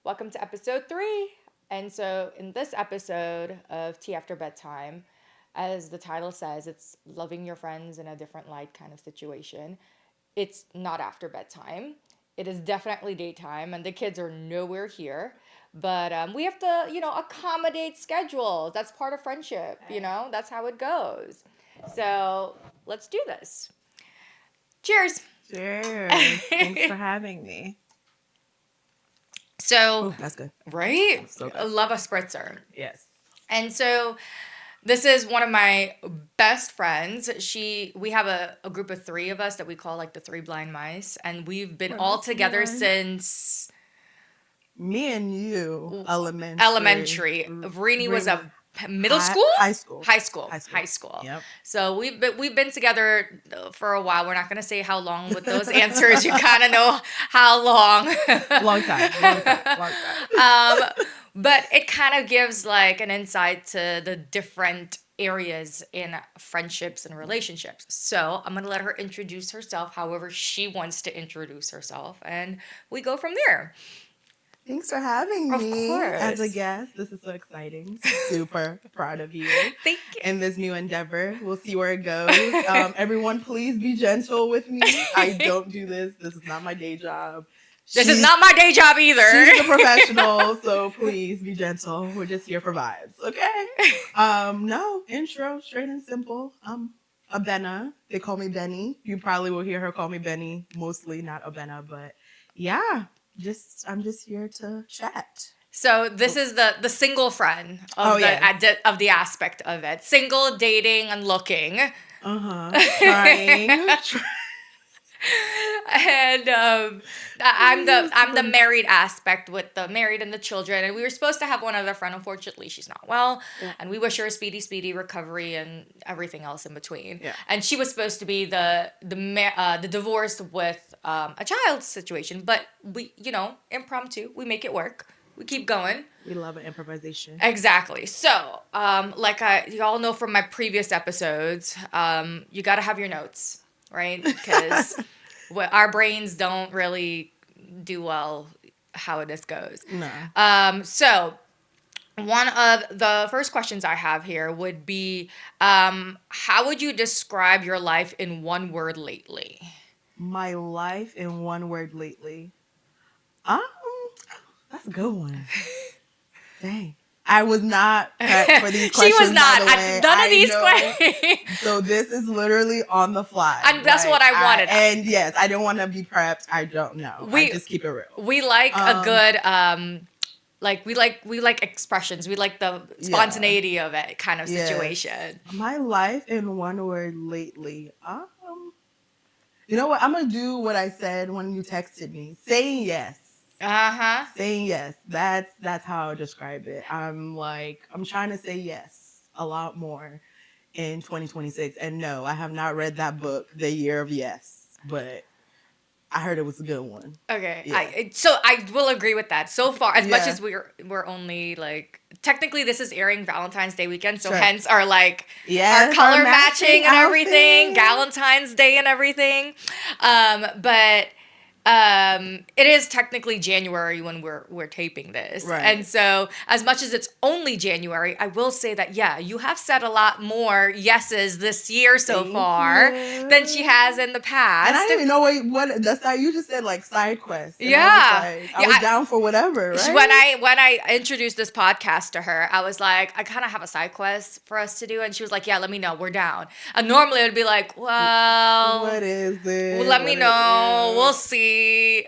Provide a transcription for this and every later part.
Welcome to episode 3. And so, in this episode of Tea After Bedtime, as the title says, it's loving your friends in a different light kind of situation. It's not after bedtime. It is definitely daytime, and the kids are nowhere here. But we have to, accommodate schedules. That's part of friendship, that's how it goes. So, let's do this. Cheers. Cheers. Thanks for having me. So, Oh, that's good. right? So good. I love a spritzer. Yes. And so this is one of my best friends. We have a group of 3 of us that we call like the 3 blind mice, and we've been all together since me and you elementary. Rini was a middle school? High school. High school. Yep. So we've been together for a while. We're not going to say how long with those answers. You kind of know how long. Long time. But it kind of gives like an insight to the different areas in friendships and relationships. So I'm going to let her introduce herself however she wants to introduce herself, and we go from there. Thanks for having me as a guest. This is so exciting. Super proud of you. Thank you. In this new endeavor. We'll see where it goes. Everyone, please be gentle with me. I don't do this. This is not my day job. This is not my day job either. She's a professional, so please be gentle. We're just here for vibes, okay? No, intro, straight and simple. Abena. They call me Benny. You probably will hear her call me Benny, mostly not Abena, but yeah. I'm just here to chat. So this is the single friend of of the aspect of it. Single, dating, and looking. Trying. And I'm the married aspect with the married and the children. And we were supposed to have one other friend. Unfortunately, she's not well. Yeah. And we wish her a speedy recovery and everything else in between. Yeah. And she was supposed to be the divorce with a child situation. But we, impromptu, we make it work. We keep going. We love an improvisation. Exactly. So, you all know from my previous episodes, you got to have your notes, right? Because our brains don't really do well how this goes. No. So one of the first questions I have here would be, how would you describe your life in one word lately? My life in one word lately? That's a good one. Dang. I was not prepped for these questions. She was not. By the way. None of these questions. So this is literally on the fly. And that's what I wanted. And yes, I don't want to be prepped. I don't know. I just keep it real. We like a good we like expressions. We like the spontaneity of it kind of situation. Yes. My life in one word lately. You know what? I'm gonna do what I said when you texted me. Saying yes. Saying yes. That's how I describe it. I'm trying to say yes a lot more in 2026. And no, I have not read that book, The Year of Yes, but I heard it was a good one. Okay. Yeah. So I will agree with that. So far, as much as we're only technically this is airing Valentine's Day weekend, so hence our our color matching and everything, Galentine's Day and everything. But it is technically January when we're taping this. Right. And so as much as it's only January, I will say that, you have said a lot more yeses this year so far than she has in the past. And I didn't even know what that's you just said side quest. I was down for whatever, right? When I introduced this podcast to her, I was like, I kind of have a side quest for us to do. And she was like, yeah, let me know. We're down. And normally it would be like, well, what is it? Well, let me know. We'll see.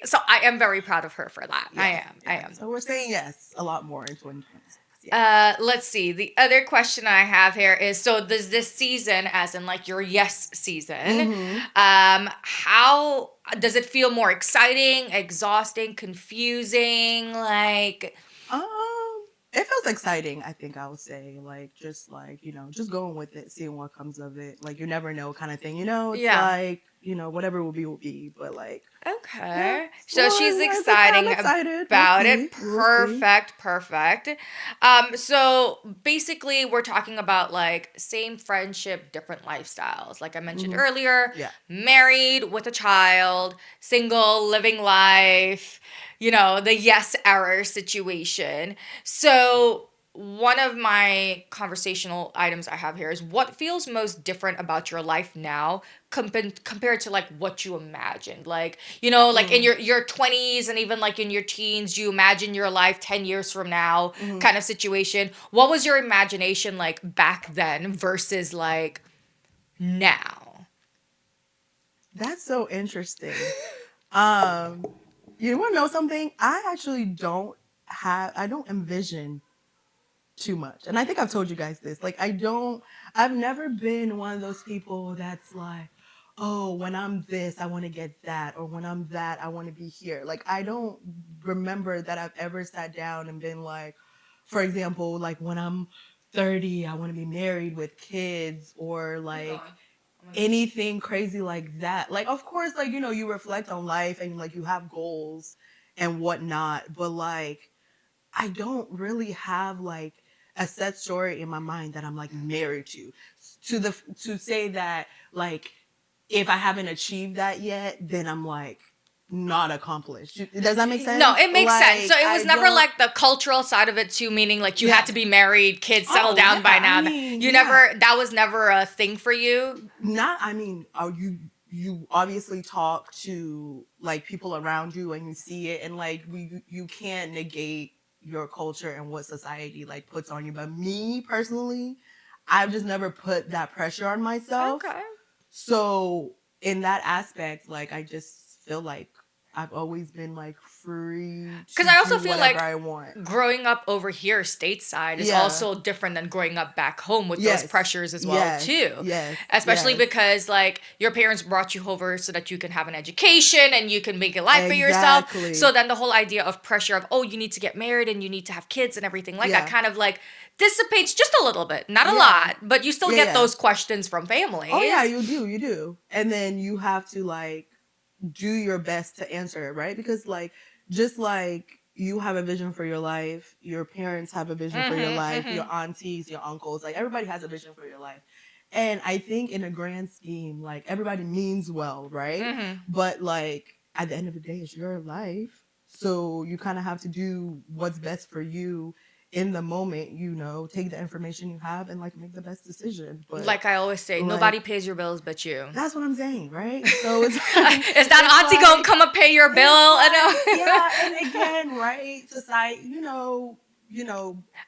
So I am very proud of her for that. Yes, I am. So we're saying yes a lot more in 2026. Yes. Let's see. The other question I have here is, so does this season, as in your yes season, how does it feel more exciting, exhausting, confusing? It feels exciting, I think I would say. Just going with it, seeing what comes of it. You never know kind of thing. It's whatever will be. But like, okay, so she's excited about it. Perfect. So basically, we're talking about like same friendship, different lifestyles. Like I mentioned earlier, married with a child, single, living life. The yes error situation. So one of my conversational items I have here is what feels most different about your life now compared to like what you imagined. Like, like in your 20s and even like in your teens, you imagine your life 10 years from now kind of situation. What was your imagination like back then versus like now? That's so interesting. You want to know something? I actually I don't envision too much. And I think I've told you guys this. Like, I've never been one of those people that's like, oh, when I'm this, I want to get that. Or when I'm that, I want to be here. Like, I don't remember that I've ever sat down and been like, for example, like when I'm 30, I want to be married with kids or like anything crazy like that. Like, of course, like, you reflect on life and like you have goals and whatnot. But like, I don't really have like a set story in my mind that I'm like married to say that like if I haven't achieved that yet, then I'm like not accomplished. Does that make sense? No, it makes sense. So it was never like the cultural side of it too, meaning like you had to be married, kids, settle down by now. That was never a thing for you? You obviously talk to like people around you and you see it and like you can't negate your culture and what society like puts on you. But me personally, I've just never put that pressure on myself. Okay. So in that aspect, like I just feel like I've always been like free because I also do feel like I want. Growing up over here stateside is also different than growing up back home with those pressures as well too. Yes. Especially because like your parents brought you over so that you can have an education and you can make a life for yourself. So then the whole idea of pressure of you need to get married and you need to have kids and everything like that kind of like dissipates just a little bit, not a lot, but you still get those questions from families. Oh yeah, you do. And then you have to like do your best to answer it, right? Because like just like you have a vision for your life, your parents have a vision for your life, your aunties, your uncles, like everybody has a vision for your life. And I think in a grand scheme, like everybody means well, right? But like at the end of the day, it's your life. So you kind of have to do what's best for you in the moment, take the information you have and like make the best decision. But like I always say, nobody pays your bills but you. That's what I'm saying, right? So it's is that auntie gonna come and pay your bill? And again, right? Society, And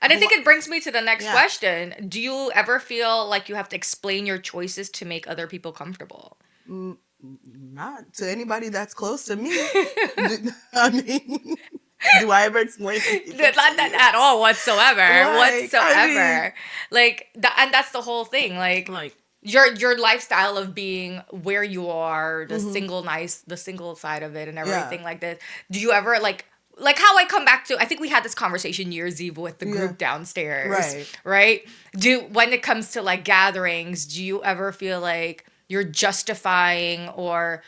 I think it brings me to the next question. Do you ever feel like you have to explain your choices to make other people comfortable? Not to anybody that's close to me. I mean, do I ever explain not at all whatsoever? And that's the whole thing. Like your lifestyle of being where you are, the single side of it, and everything like that. Do you ever like how I come back to? I think we had this conversation New Year's Eve with the group downstairs, right? When it comes to like gatherings, do you ever feel like you're justifying or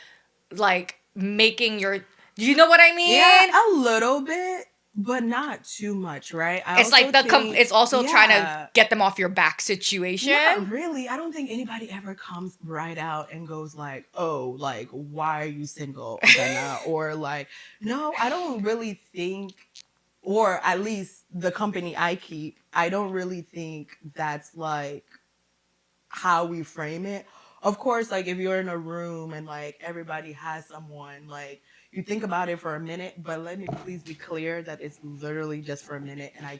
like making your, you know what I mean? Yeah, a little bit, but not too much, right? It's like it's also trying to get them off your back situation. Not really. I don't think anybody ever comes right out and goes like, "Oh, like why are you single?" or like, no, I don't really think, or at least the company I keep, I don't really think that's like how we frame it. Of course, like if you're in a room and like everybody has someone, like you think about it for a minute, but let me please be clear that it's literally just for a minute. And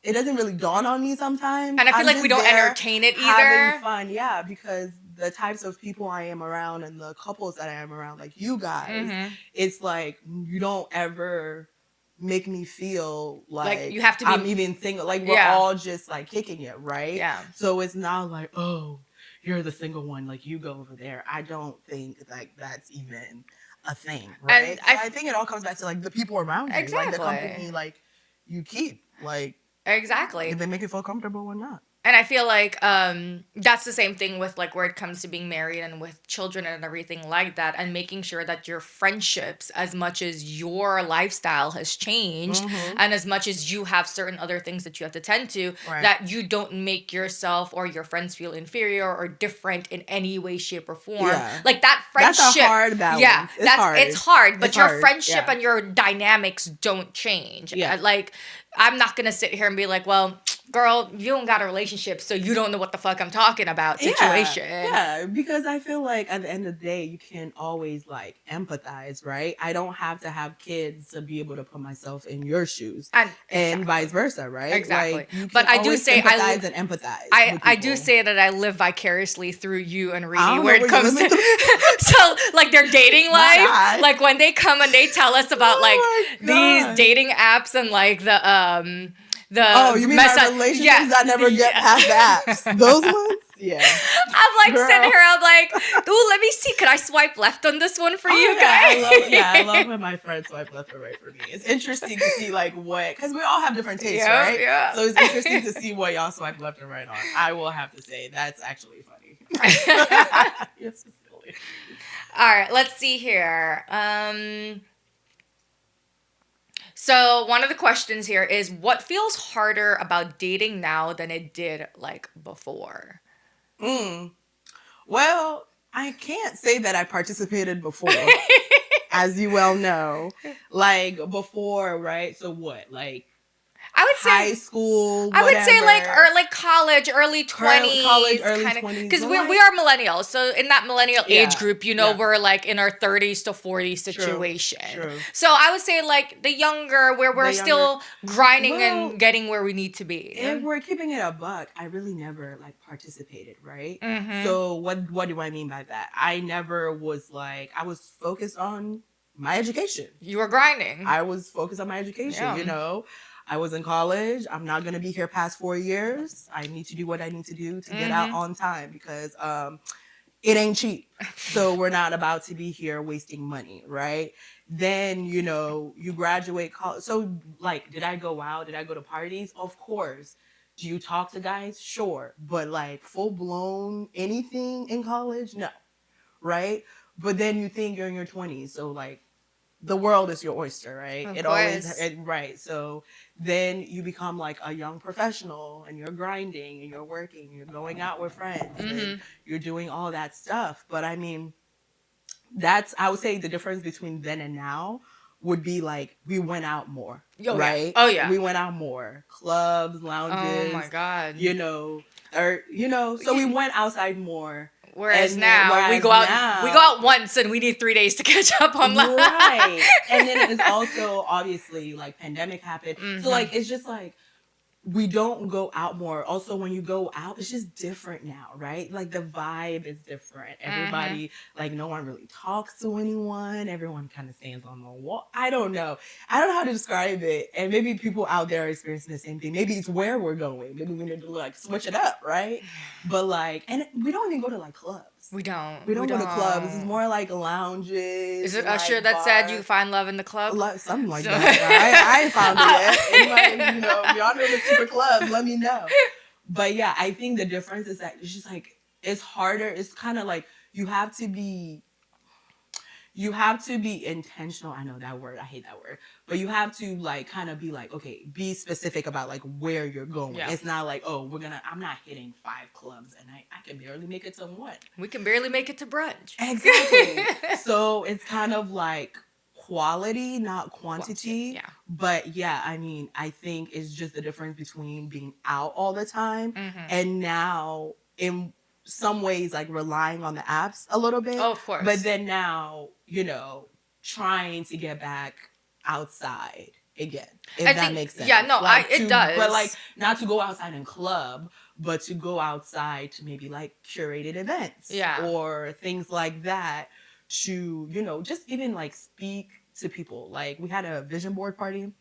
it doesn't really dawn on me sometimes. And I feel like we don't entertain it either. Having fun, because the types of people I am around and the couples that I am around, like you guys, it's like you don't ever make me feel like you have to be, I'm even single. Like we're all just like kicking it, right? Yeah. So it's not like, oh, you're the single one, like you go over there. I don't think like that's even a thing, right? And I think it all comes back to like the people around you, like the company, like you keep, like exactly if they make you feel comfortable or not. And I feel like that's the same thing with like where it comes to being married and with children and everything like that, and making sure that your friendships, as much as your lifestyle has changed, and as much as you have certain other things that you have to tend to, that you don't make yourself or your friends feel inferior or different in any way, shape, or form. Yeah. Like that friendship. That's a hard balance. Yeah, it's hard, but your friendship and your dynamics don't change. Like, I'm not gonna sit here and be like, well, girl, you don't got a relationship, so you don't know what the fuck I'm talking about situation. Yeah, because I feel like at the end of the day, you can always like empathize, right? I don't have to have kids to be able to put myself in your shoes, and vice versa, right? Exactly. Like, you can but I do say sympathize and empathize. I do say that I live vicariously through you and Reedy where it comes to so like their dating life, like when they come and they tell us about like these dating apps and like the you mean my relationships that never get past the apps? Those ones? Yeah. I'm like sitting here, I'm like, ooh, let me see. Could I swipe left on this one for you guys? I love when my friends swipe left or right for me. It's interesting to see like what, because we all have different tastes, right? Yeah. So it's interesting to see what y'all swipe left and right on. I will have to say, that's actually funny. It's silly. All right, let's see here. So one of the questions here is, what feels harder about dating now than it did like before? Well, I can't say that I participated before, as you well know. Like before, right? So what? Like I would say high school. I would say like college, early 20s, college, early 20s. Because we are millennials, so in that millennial age group, we're like in our 30s to 40s situation. True. So I would say like the younger, where we're still grinding and getting where we need to be. If we're keeping it a buck, I really never like participated, right? So what do I mean by that? I never was like, I was focused on my education. You were grinding. I was focused on my education, you know. I was in college. I'm not going to be here past 4 years. I need to do what I need to do to get out on time, because it ain't cheap. So we're not about to be here wasting money, right? Then, you graduate college. So like, did I go out? Did I go to parties? Of course. Do you talk to guys? Sure. But like full blown anything in college? No. Right? But then you think you're in your 20s. So like, the world is your oyster, right? Right. So then you become like a young professional, and you're grinding and you're working, you're going out with friends, and you're doing all that stuff. But I mean, I would say the difference between then and now would be like, we went out more, right? Oh yeah. We went out more. Clubs, lounges. Oh my God. So we went outside more. Whereas now we go out once and we need 3 days to catch up on life. Right. And then it's also obviously like pandemic happened. So like, it's just like, we don't go out more. Also, when you go out, it's just different now, right? Like the vibe is different. Everybody, like no one really talks to anyone. Everyone kind of stands on the wall. I don't know how to describe it. And maybe people out there are experiencing the same thing. Maybe it's where we're going. Maybe we need to like switch it up, right? But like, and we don't even go to like clubs. We don't go to clubs. It's more like lounges. Is it Usher that said you find love in the club? Something like that. I ain't found it yet. Anybody, y'all know the super club, let me know. But yeah, I think the difference is that it's just like, it's harder. It's kind of like, you have to be intentional. I know that word. I hate that word. But you have to like kind of be like, okay, be specific about like where you're going. Yeah. It's not like, oh, I'm not hitting 5 clubs and I can barely make it to 1. We can barely make it to brunch. Exactly. So it's kind of like quality, not quantity. Yeah. But yeah, I mean, I think it's just the difference between being out all the time and now in some ways like relying on the apps a little bit. Oh, of course. But then now, trying to get back outside again, if that makes sense. Yeah, no, like it does. But like, not to go outside in club, but to go outside to maybe like curated events. Yeah. Or things like that, to, just even like speak to people. Like, we had a vision board party.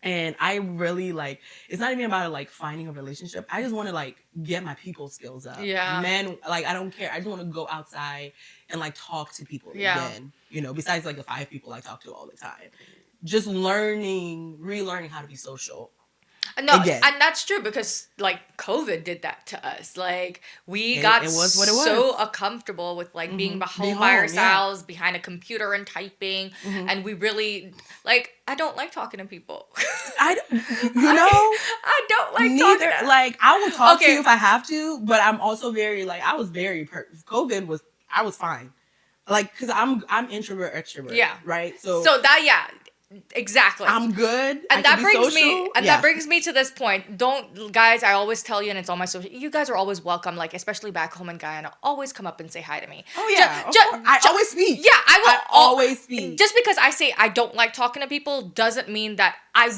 And I really like, it's not even about like finding a relationship. I just want to like get my people skills up. Yeah. Men, like, I don't care. I just want to go outside and like talk to people again. Besides like the 5 people I talk to all the time. Just relearning how to be social. No, again. And that's true because like COVID did that to us. Like we got it was what it was. So uncomfortable with like being home by ourselves, behind a computer and typing, and we really like. I don't like talking to people. I don't like neither. Talking to like I will talk to you if I have to, but I'm also very like I was very COVID was I was fine, like because I'm introvert extrovert. Yeah. Right. So that exactly. I'm good. And that brings me that brings me to this point. Don't guys, I always tell you, and it's on my social, you guys are always welcome, like especially back home in Guyana, always come up and say hi to me. Oh yeah. I always speak. Yeah, I always speak. Just because I say I don't like talking to people doesn't mean that I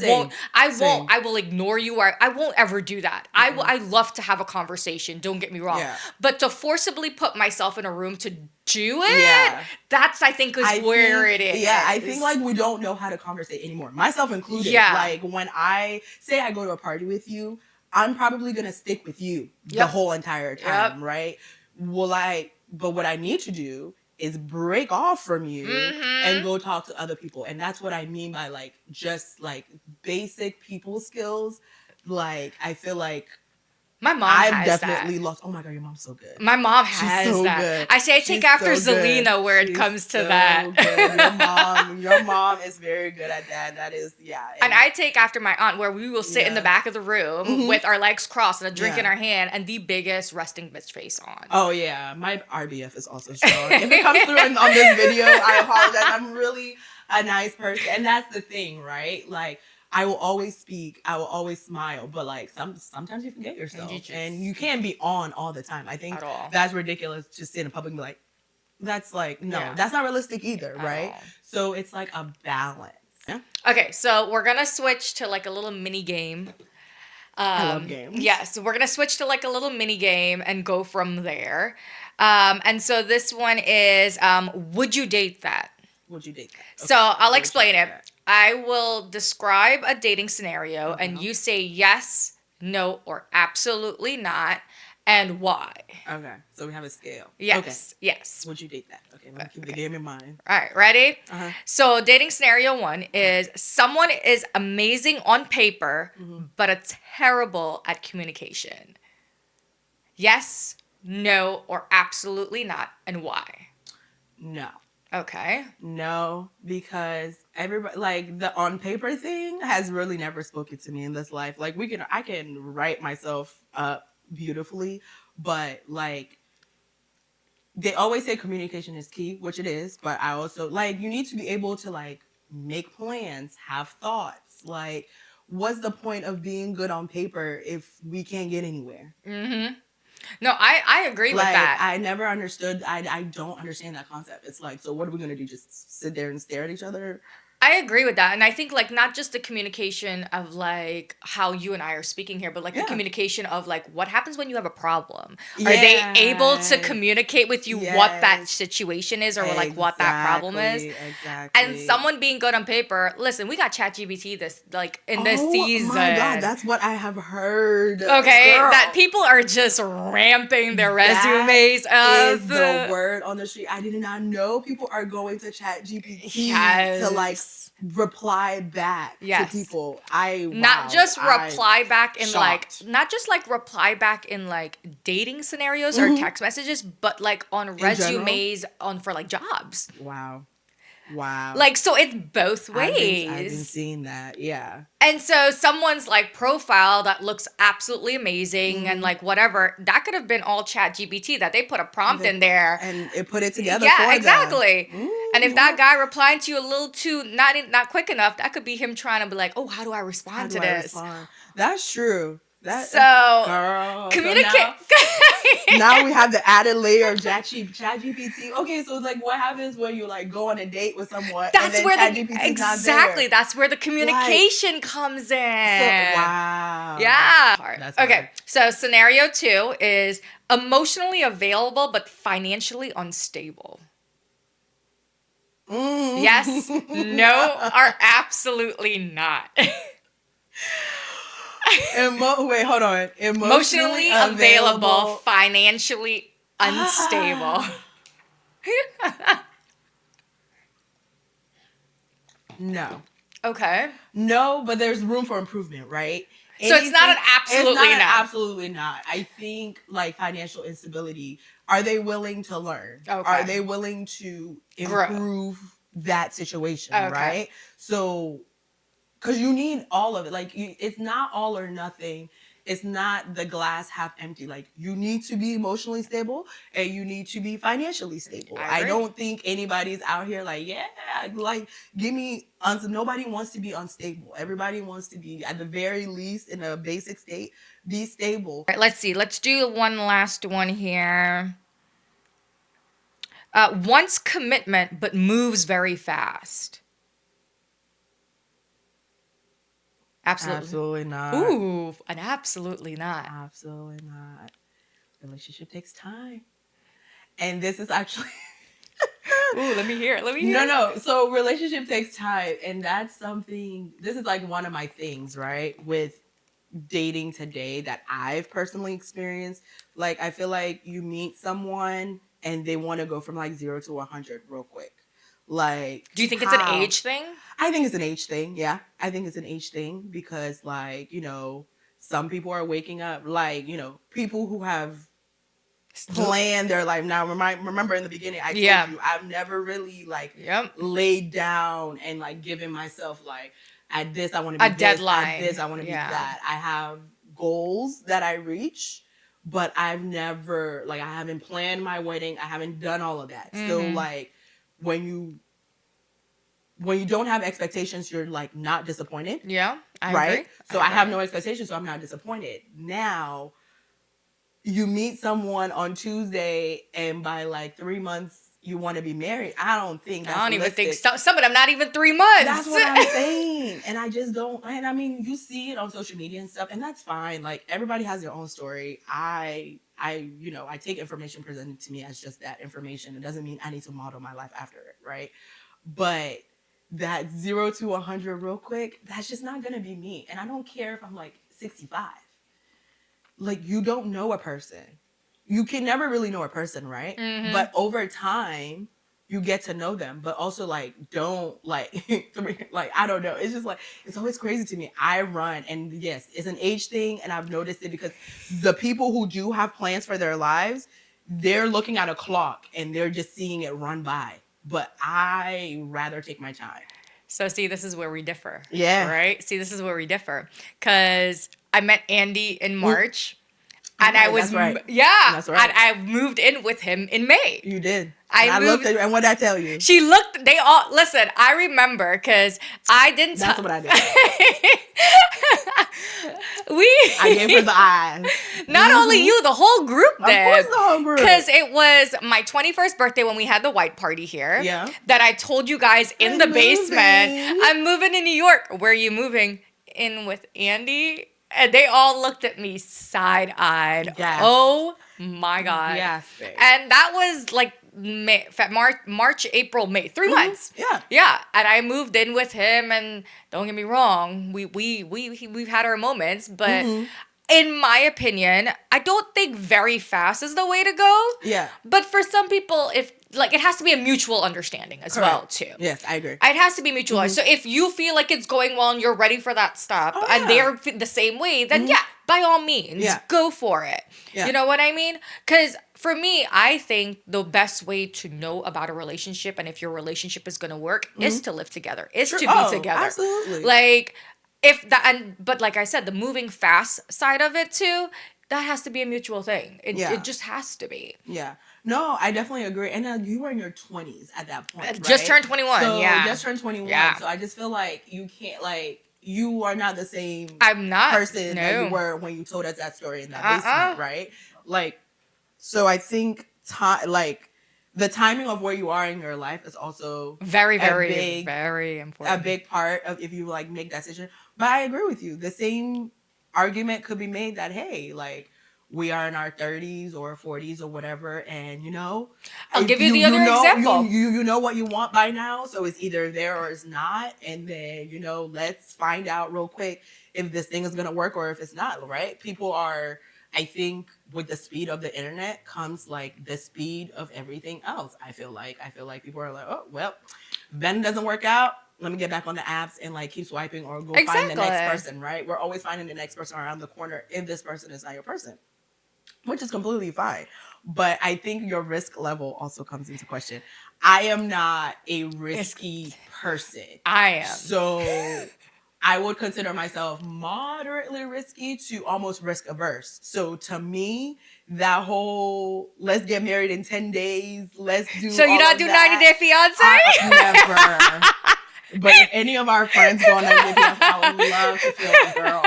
will ignore you, or I won't ever do that. Mm-hmm. I love to have a conversation, don't get me wrong. Yeah. But to forcibly put myself in a room to do it, that's I think where it is. Yeah, I think like we don't know how to conversate anymore, myself included. Yeah. Like when I say I go to a party with you, I'm probably gonna stick with you the whole entire time, right? But what I need to do is break off from you and go talk to other people. And that's what I mean by like just like basic people skills. Like I feel like my mom I've definitely lost. Oh my God, your mom's so good. My mom has so that. Good. I say I take after Zelina where it comes to that. Good. Your mom is very good at that. That is, yeah. And I take after my aunt where we will sit in the back of the room with our legs crossed and a drink in our hand and the biggest resting bitch face on. Oh yeah, my RBF is also strong. If it comes through on this video, I apologize. I'm really a nice person, and that's the thing, right? Like. I will always speak. I will always smile. But like sometimes you forget yourself, and you can't be on all the time. I think that's ridiculous to sit in public and be like, that's like that's not realistic either, right? So it's like a balance. Yeah. Okay, so we're gonna switch to like a little mini game. I love games. Yes, we're gonna switch to like a little mini game and go from there. And so this one is, would you date that? Would you date that? Okay. So I'll explain it. I will describe a dating scenario and you say yes, no, or absolutely not, and why. Okay, so we have a scale. Yes, okay. Yes. Would you date that? Okay, let me keep the game in mind. All right, ready? Uh-huh. So dating scenario 1 is someone is amazing on paper, but a terrible at communication. Yes, no, or absolutely not, and why? No. Okay. No, because everybody like the on paper thing has really never spoken to me in this life. Like I can write myself up beautifully, but like they always say communication is key, which it is, but I also like you need to be able to like make plans, have thoughts. Like what's the point of being good on paper if we can't get anywhere? Mm-hmm. No, I agree with that. I never understood. I don't understand that concept. It's like, so what are we going to do? Just sit there and stare at each other? I agree with that. And I think like not just the communication of like how you and I are speaking here, but like the communication of like what happens when you have a problem. Are they able to communicate with you what that situation is or like what that problem is? Exactly. And someone being good on paper, listen, we got ChatGPT this like in this season. Oh my God, that's what I have heard. Okay, girl. That people are just ramping their resumes up. Is the word on the street. I did not know people are going to ChatGPT to like reply back to people. Not just reply back in like dating scenarios or text messages, but like on resumes for like jobs. Wow. Like, so it's both ways. I've been seeing that, yeah. And so someone's like profile that looks absolutely amazing and like whatever, that could have been all ChatGPT that they put a prompt in there. And it put it together for exactly. Them. And if that guy replying to you a little too, not quick enough, that could be him trying to be like, oh, how do I respond to this? That's true. Communicate. So now we have the added layer of ChatGPT. Okay, so like, what happens when you like go on a date with someone? That's where that's where the communication comes in. Wow. Yeah. That's okay. hard. So scenario 2 is emotionally available but financially unstable. Yes, no, or absolutely not. Wait, hold on. Emotionally available, financially unstable. No. Okay. No, but there's room for improvement, right? So it's not an absolutely not. Absolutely not. I think like financial instability, are they willing to learn? Okay. Are they willing to improve that situation, right? So, because you need all of it. Like, it's not all or nothing. It's not the glass half empty. Like, you need to be emotionally stable and you need to be financially stable. I don't think anybody's out here like, yeah, like, give me, nobody wants to be unstable. Everybody wants to be, at the very least, in a basic state, be stable. All right, let's see. Let's do one last one here. Wants commitment, but moves very fast. Absolutely not. Ooh, an absolutely not. Absolutely not. Relationship takes time. And this is actually... Ooh, let me hear it. No. So relationship takes time. And that's something... This is like one of my things, right? With dating today that I've personally experienced. Like, I feel like you meet someone and they want to go from like 0 to 100 real quick. Like, do you think it's an age thing? I think it's an age thing. Yeah. I think it's an age thing because, like, some people are waking up, like, people who have planned their life. Now, remember in the beginning, I told you, I've never really, like, laid down and, like, given myself, like, at this, I want to be a deadline. At this, I want to be that. I have goals that I reach, but I've never, like, I haven't planned my wedding. I haven't done all of that. Mm-hmm. So, like, when you don't have expectations, you're like not disappointed. Yeah, I agree. So I have no expectations, so I'm not disappointed. Now, you meet someone on Tuesday, and by like 3 months, you want to be married. I don't think that's realistic. Even think some of them not even 3 months. That's what I'm saying. And I just don't. And I mean, you see it on social media and stuff, and that's fine. Like, everybody has their own story. I take information presented to me as just that information. It doesn't mean I need to model my life after it, right? But that 0 to 100 real quick, that's just not going to be me. And I don't care if I'm like 65. Like, you don't know a person. You can never really know a person, right? Mm-hmm. But over time, you get to know them. But also, like, don't, like, like, I don't know. It's just, like, it's always crazy to me. I run, and yes, it's an age thing, and I've noticed it because the people who do have plans for their lives, they're looking at a clock, and they're just seeing it run by. But I rather take my time. So, see, this is where we differ. Yeah. Right? See, this is where we differ. Because I met Andy in March. And I was, that's right. That's right. And I moved in with him in May. You did. I looked at you, and what did I tell you? She looked, listen, I remember, because I didn't That's what I did. I gave her the eyes. Not only you, the whole group did. Of course the whole group. Because it was my 21st birthday when we had the white party here. Yeah. That I told you guys in the basement. I'm moving to New York. Where are you moving? In with Andy? And they all looked at me side-eyed. Yes. Oh, my God. Yes, babe. And that was like March, April, May. 3 months. Yeah. Yeah. And I moved in with him, and don't get me wrong, we've had our moments, but in my opinion, I don't think very fast is the way to go. Yeah. But for some people, it has to be a mutual understanding as well, too. Yes, I agree. It has to be mutual. So if you feel like it's going well and you're ready for that step, and they're the same way, then by all means, go for it. Yeah. You know what I mean? Because for me, I think the best way to know about a relationship and if your relationship is going to work is to live together, is to be together. Absolutely. Like, but like I said, the moving fast side of it too, that has to be a mutual thing. It just has to be. Yeah. No, I definitely agree. And you were in your 20s at that point, right? Just turned 21, just turned 21. Yeah. So I just feel like you can't, like, you are not the same person that you were when you told us that story in that basement, right? Like, so I think, the timing of where you are in your life is also very, very, very important. A big part of if you, like, make that decision. But I agree with you. The same argument could be made that, hey, like, we are in our 30s or 40s or whatever, and I'll give you the other example. You know what you want by now, so it's either there or it's not, and then let's find out real quick if this thing is gonna work or if it's not. Right? People are, I think, with the speed of the internet comes like the speed of everything else. I feel like people are like, oh well, if Ben doesn't work out, let me get back on the apps and like keep swiping or go find the next person, right? We're always finding the next person around the corner if this person is not your person, which is completely fine. But I think your risk level also comes into question. I am not a risky person. I am. So I would consider myself moderately risky to almost risk averse. So to me, that whole let's get married in 10 days, let's do So you not do 90-day fiance? Never. But if any of our friends go on 90-day fiance, I would love to feel it, girl.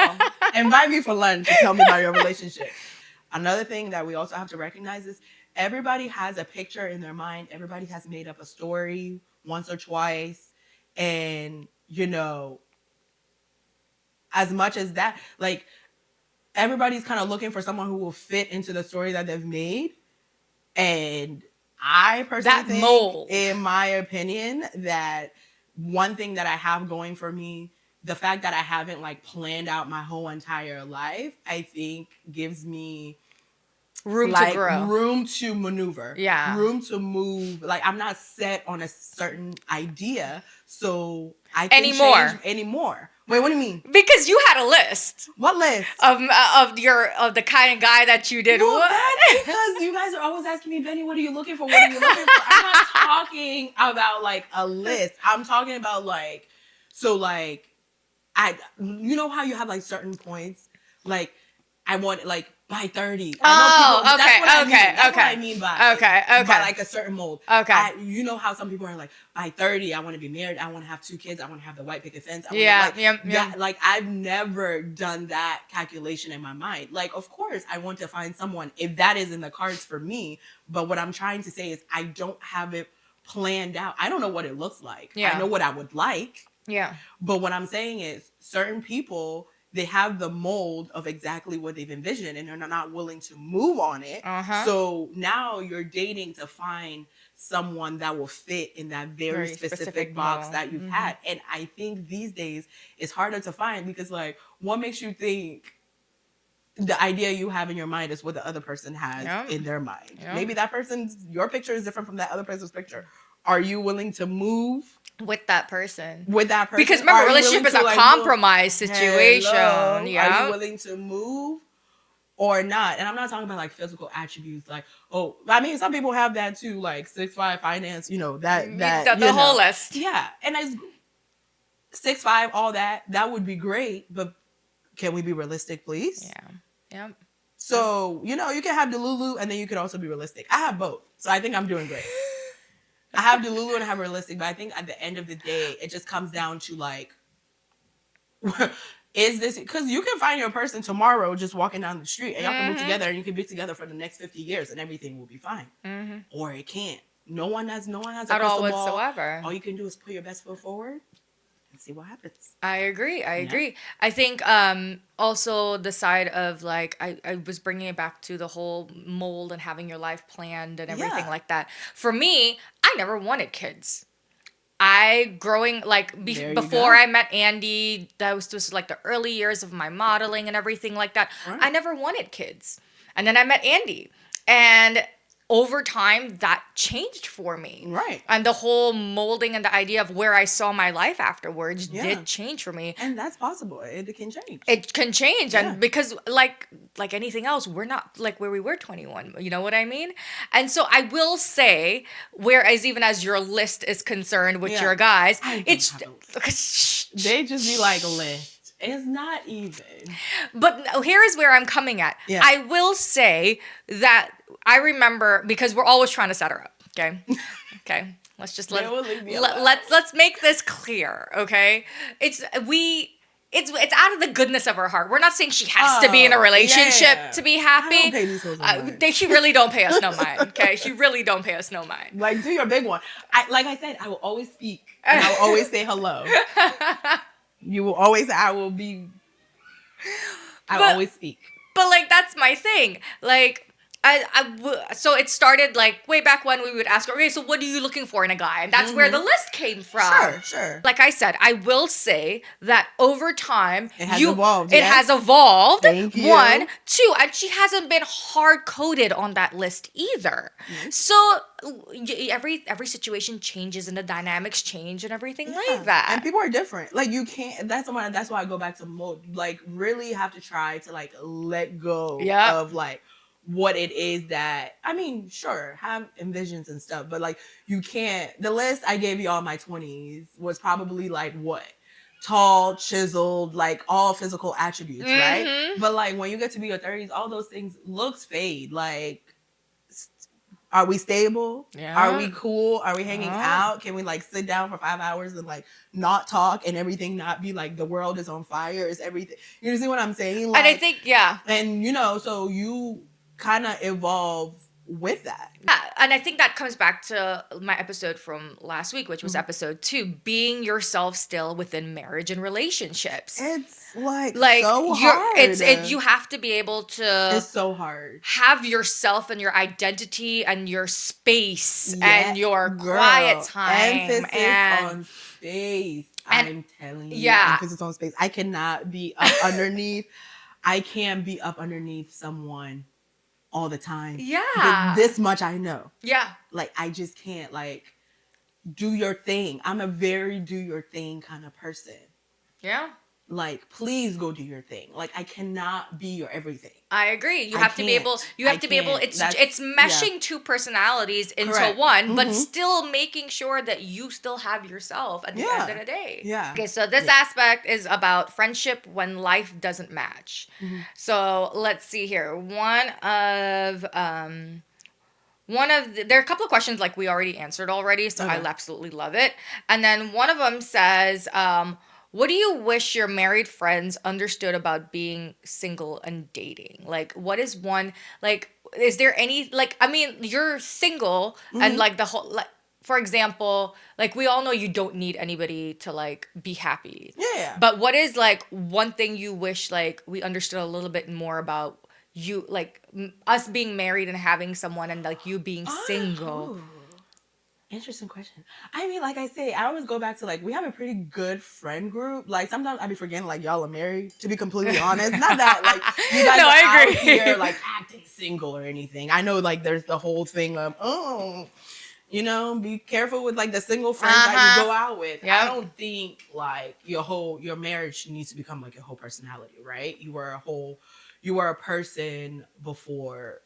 Invite me for lunch and tell me about your relationship. Another thing that we also have to recognize is everybody has a picture in their mind. Everybody has made up a story once or twice. And, you know, as much as that, like, everybody's kind of looking for someone who will fit into the story that they've made. And I personally think, mold, in my opinion, that one thing that I have going for me, the fact that I haven't like planned out my whole entire life, I think gives me room to grow, room to maneuver, room to move. Like I'm not set on a certain idea, so I can change anymore. Wait, what do you mean? Because you had a list. What list? Of the kind of guy that you did. Well, that's because you guys are always asking me, Benny, what are you looking for? What are you looking for? I'm not talking about like a list. I'm talking about like, so like, you know how you have like certain points, like I want like by 30. Oh, okay, that's what I mean. That's what I mean by by like a certain mold. Okay. You know how some people are like, by 30, I want to be married. I want to have 2 kids. I want to have the white picket fence. Like I've never done that calculation in my mind. Like, of course, I want to find someone if that is in the cards for me. But what I'm trying to say is I don't have it planned out. I don't know what it looks like. Yeah. I know what I would like. Yeah. But what I'm saying is certain people, they have the mold of exactly what they've envisioned and they're not willing to move on it. So now you're dating to find someone that will fit in that very specific box that you've had. And I think these days it's harder to find because like what makes you think the idea you have in your mind is what the other person has in their mind? Maybe that your picture is different from that other person's picture. Are you willing to move with that person? Because remember, relationship is a compromise situation. Hello? Are you willing to move or not? And I'm not talking about like physical attributes. Like, oh, I mean, some people have that too, like 6'5" finance. You know the whole list. Yeah, and as 6'5", all that would be great. But can we be realistic, please? Yeah. So you can have Delulu, and then you could also be realistic. I have both, so I think I'm doing great. I have Delulu and I have realistic, but I think at the end of the day, it just comes down to like, is this, because you can find your person tomorrow just walking down the street and y'all can move together and you can be together for the next 50 years and everything will be fine. Or it can't. No one has a crystal ball whatsoever. All you can do is put your best foot forward and see what happens. I agree. I think also the side of like I was bringing it back to the whole mold and having your life planned and everything like that. For me, I never wanted kids. Before I met Andy, that was just like the early years of my modeling and everything like that. Right. I never wanted kids. And then I met Andy and over time, that changed for me. Right. And the whole molding and the idea of where I saw my life afterwards did change for me. And that's possible. It can change. It can change. Yeah. And because like anything else, we're not like where we were 21. You know what I mean? And so I will say, whereas even as your list is concerned with your guys, it's... They just be like, list. It's not even. But here is where I'm coming at. Yeah. I will say that I remember, because we're always trying to set her up. Okay. Let's make this clear. Okay. It's out of the goodness of her heart. We're not saying she has to be in a relationship to be happy. I don't pay these hoes no mind. She really don't pay us no mind. Okay. She really don't pay us no mind. Like, do your big one. Like I said, I will always speak. And I will always say hello. You will always, I will always speak. But like, that's my thing. Like, So it started like way back when we would ask, okay, so what are you looking for in a guy? And that's where the list came from. Sure. Like I said, I will say that over time, it has evolved. It has evolved. Thank you. 1, 2, and she hasn't been hard coded on that list either. So every situation changes and the dynamics change and everything like that. And people are different. Like you can't. That's why I go back to mode. Like really have to try to like let go of like what it is that, I mean, sure, have envisions and stuff, but like you can't. The list I gave you all my 20s was probably like what? Tall, chiseled, like all physical attributes, right? But like when you get to be your 30s, all those things looks fade. Like, are we stable? Are we cool? Are we hanging out? Can we like sit down for 5 hours and like not talk and everything not be like the world is on fire? Is everything, you see what I'm saying? Like, and I think, and you know, so you kind of evolve with that. Yeah, and I think that comes back to my episode from last week, which was episode 2, being yourself still within marriage and relationships. It's like so hard. You have to be able to. It's so hard. Have yourself and your identity and your space and your quiet time. Emphasis on space. I'm telling you. Emphasis on space. I cannot be up underneath. I can't be up underneath someone all the time. This much I know. Like I just can't. Like, do your thing. I'm a very do your thing kind of person. Like, please go do your thing. Like, I cannot be your everything. I agree. You have to be able. It's meshing 2 personalities into one, but still making sure that you still have yourself at the end of the day. Okay, so this aspect is about friendship when life doesn't match. So let's see here. There are a couple of questions like we already answered already, so I absolutely love it. And then one of them says, what do you wish your married friends understood about being single and dating? Like, what is one, like, is there any, like, I mean, you're single and like the whole, like, for example, like we all know you don't need anybody to like be happy. But what is like one thing you wish like we understood a little bit more about you, like us being married and having someone and like you being single? Interesting question. I mean, like I say, I always go back to like we have a pretty good friend group. Like sometimes I be forgetting like y'all are married. To be completely honest, not that like you guys are out here like acting single or anything. I know like there's the whole thing of you know, be careful with like the single friends that you go out with. I don't think like your marriage needs to become like your whole personality, right? You were a person before.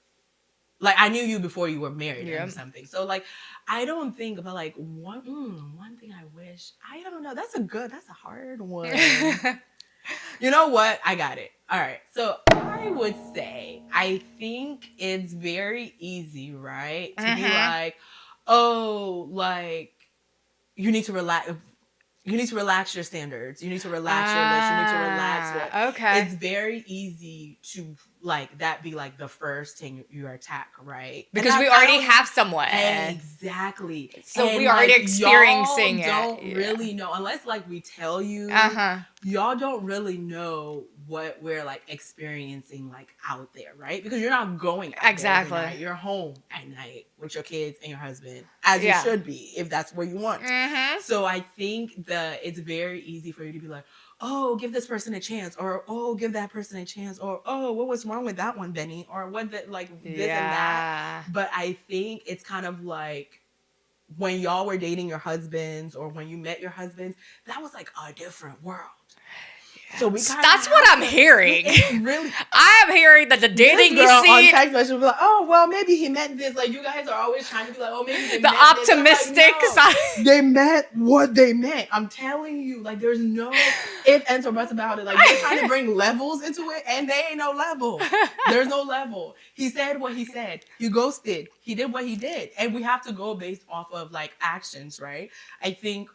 Like, I knew you before you were married or something. So, like, I don't think about, like, one thing I wish. I don't know. That's a hard one. You know what? I got it. All right. So, I would say, I think it's very easy, right? To be like, oh, like, you need to relax. You need to relax your standards. You need to relax your list. You need to relax it. Okay. It's very easy to like that be like the first thing you attack, right? Because we already have someone. Exactly. So we already experiencing it. Y'all don't really know unless like we tell you. Y'all don't really know what we're like experiencing like out there, right? Because you're not going out there every night. You're home at night with your kids and your husband, as you should be, if that's what you want. So I think that it's very easy for you to be like, oh, give this person a chance, or oh, give that person a chance, or oh, what was wrong with that one, Benny, or what that like this and that. But I think it's kind of like when y'all were dating your husbands or when you met your husbands, that was like a different world. So that's what I'm hearing. Really, I am hearing that the dating this girl you see on text message will be like, oh well, maybe he meant this. Like you guys are always trying to be like, oh maybe they the optimistic side. They meant what they meant. I'm telling you, like there's no if ands or buts about it. Like they're trying to bring levels into it, and they ain't no level. There's no level. He said what he said. He ghosted. He did what he did, and we have to go based off of like actions, right? I think.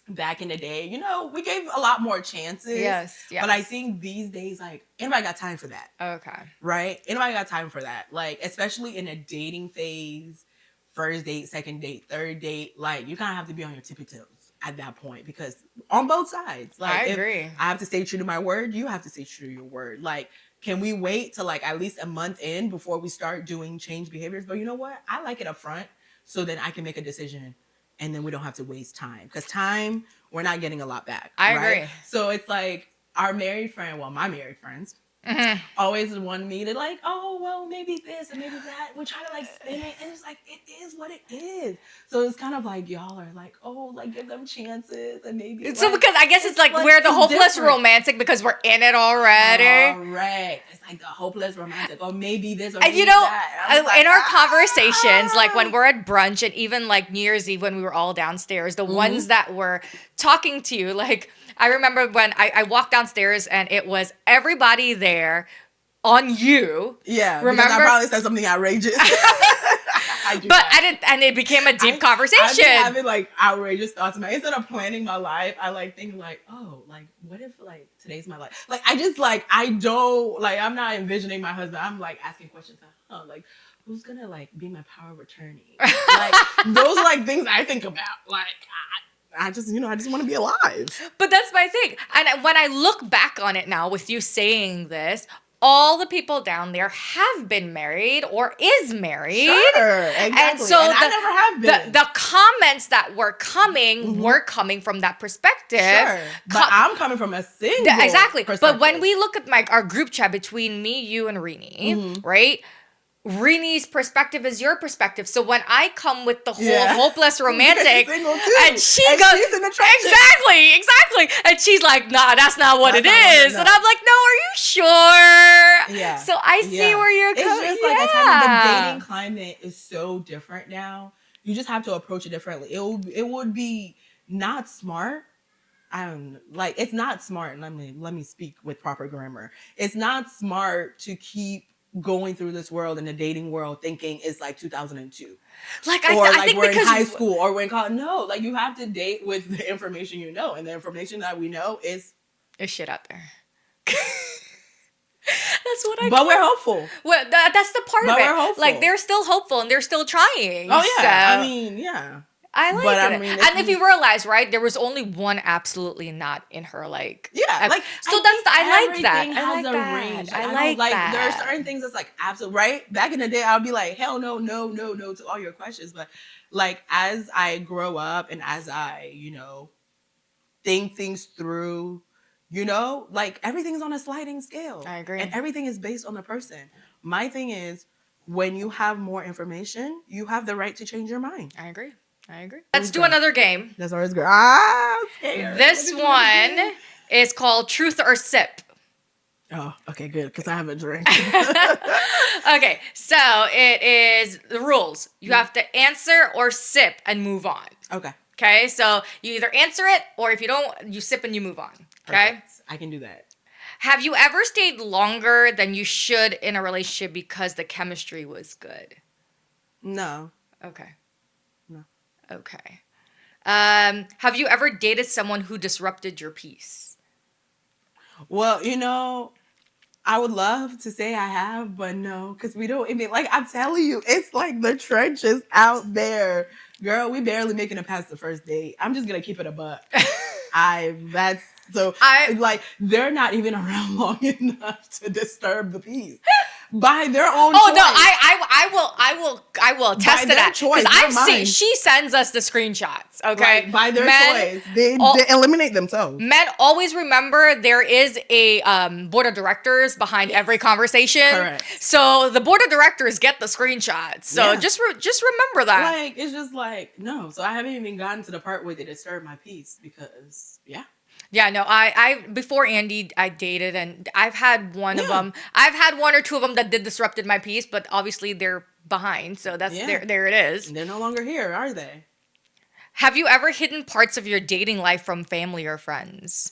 Back in the day, you know, we gave a lot more chances. Yes. But I think these days, like, anybody got time for that? Okay. Right? Anybody got time for that? Like, especially in a dating phase, first date, second date, third date, like, you kind of have to be on your tippy toes at that point because on both sides. Like, I agree. I have to stay true to my word. You have to stay true to your word. Like, Can we wait till like at least a month in before we start doing change behaviors? But you know what? I like it up front so then I can make a decision and then we don't have to waste time. Because time, we're not getting a lot back. I agree. So it's like our married friend, well, my married friends, always want me to like, oh, well, maybe this and maybe that. We're trying to like spin it. And it's like, it is what it is. So it's kind of like y'all are like, oh, like give them chances and maybe. So like, because I guess it's like we're the hopeless romantic because we're in it already. Correct. It's like the hopeless romantic. Or maybe this or maybe you know, that. In our conversations, like when we're at brunch and even like New Year's Eve when we were all downstairs, the ones that were talking to you, like I remember when I walked downstairs and it was everybody there on you. Yeah, remember? Because I probably said something outrageous. And it became a deep conversation. I've been having like outrageous thoughts. Instead of planning my life, I like think like, oh, like what if like today's my life? Like I just like I'm not envisioning my husband. I'm like asking questions like who's gonna like be my power of attorney? Like those are like things I think about. Like I just want to be alive. But that's my thing. And when I look back on it now with you saying this, all the people down there have been married or is married. Sure, exactly. And so I never have been. The comments that were coming were coming from that perspective. Sure, but I'm coming from a single exactly. perspective. But when we look at our group chat between me, you, and Rini, right? Rini's perspective is your perspective. So when I come with the whole hopeless romantic, and she's in the exactly, and she's like, "Nah, that's not what it is," and I'm like, "No, are you sure?" Yeah. So I see where you're coming. It's just like the dating climate is so different now. You just have to approach it differently. It would be not smart. It's not smart. Let me speak with proper grammar. It's not smart to keep going through this world in the dating world thinking it's like 2002 I think we're in high school or we're in college. No, like you have to date with the information you know, and the information that we know is shit out there. That's what but we're hopeful. Well, that's the part of it. We're hopeful. Like they're still hopeful and they're still trying. Oh yeah, I mean, yeah. I like it. And if you realize, right, there was only one absolutely not in her, like... Yeah, like... So I like that. I like that. Range. I like that. There are certain things that's, like, absolute, right? Back in the day, I would be like, hell no to all your questions. But, like, as I grow up and as I, think things through, like, everything's on a sliding scale. I agree. And everything is based on the person. My thing is, when you have more information, you have the right to change your mind. I agree. Let's do another game. That's always good. I'm scared. This one is called Truth or Sip. Oh, okay, good, because I haven't drank. Okay, so it is the rules. You have to answer or sip and move on. Okay, so you either answer it, or if you don't, you sip and you move on. Okay? Perfect. I can do that. Have you ever stayed longer than you should in a relationship because the chemistry was good? No. Okay. No. Okay. Have you ever dated someone who disrupted your peace? Well, I would love to say I have, but no, because we don't. I mean, like I'm telling you, it's like the trenches out there, girl. We barely making it past the first date. I'm just gonna keep it a buck. They're not even around long enough to disturb the peace by their own choice. No, I will attest to that. Choice, I've seen she sends us the screenshots. Okay, right, by their choice, they eliminate themselves. Men always remember there is a board of directors behind every conversation. Correct. So the board of directors get the screenshots. So just remember that. Like it's just like no. So I haven't even gotten to the part where they disturb my peace because Yeah, no, I before Andy, I dated, and I've had one of them. I've had one or two of them that did disrupted my peace, but obviously they're behind, so that's there it is. They're no longer here, are they? Have you ever hidden parts of your dating life from family or friends?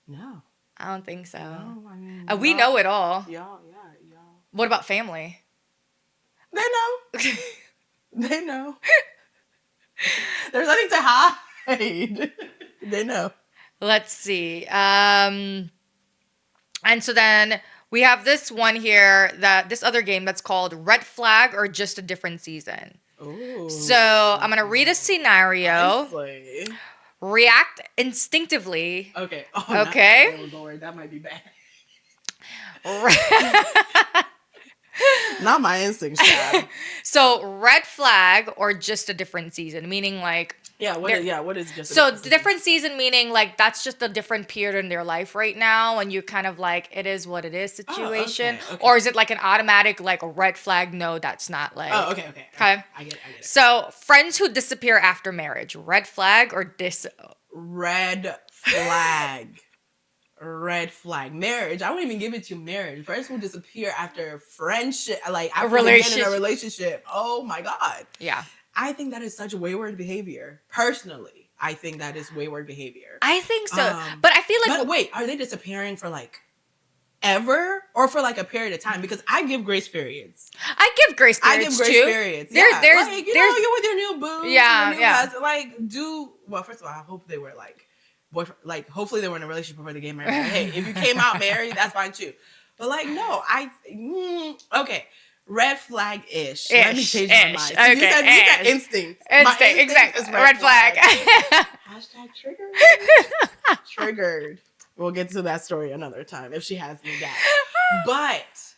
No. I don't think so. No, I mean, we know it all. Y'all. What about family? They know. They know. There's nothing to hide. They know. Let's see. And so then we have this one here, this other game that's called Red Flag or Just a Different Season. Ooh. So I'm going to read a scenario. Nicely. React instinctively. Okay. Okay. Oh, Lord, that might be bad. Not my instincts, child. So red flag or just a different season, meaning like what is just so different season meaning like that's just a different period in their life right now and you kind of like it is what it is situation or is it like an automatic like a red flag? No, that's not like okay. I get it. So friends who disappear after marriage, red flag or red flag. Red flag. Marriage, I wouldn't even give it to marriage. Friends will disappear after friendship, like after they get in a relationship. Oh my God. Yeah. I think that is such wayward behavior. Personally, I think that is wayward behavior. I think so. But I feel like... But wait, are they disappearing for like ever or for like a period of time? Because I give grace periods. I give grace periods too. Periods. There's like, you're with your new boo. Yeah. Well, first of all, I hope they were like... like hopefully they were in a relationship before they get married. Like, hey, if you came out married, that's fine too. But like, no, okay, red flag ish. Let me change my mind. So okay, you said instinct. Exactly. Red flag. Hashtag triggered. Triggered. We'll get to that story another time if she has me back. But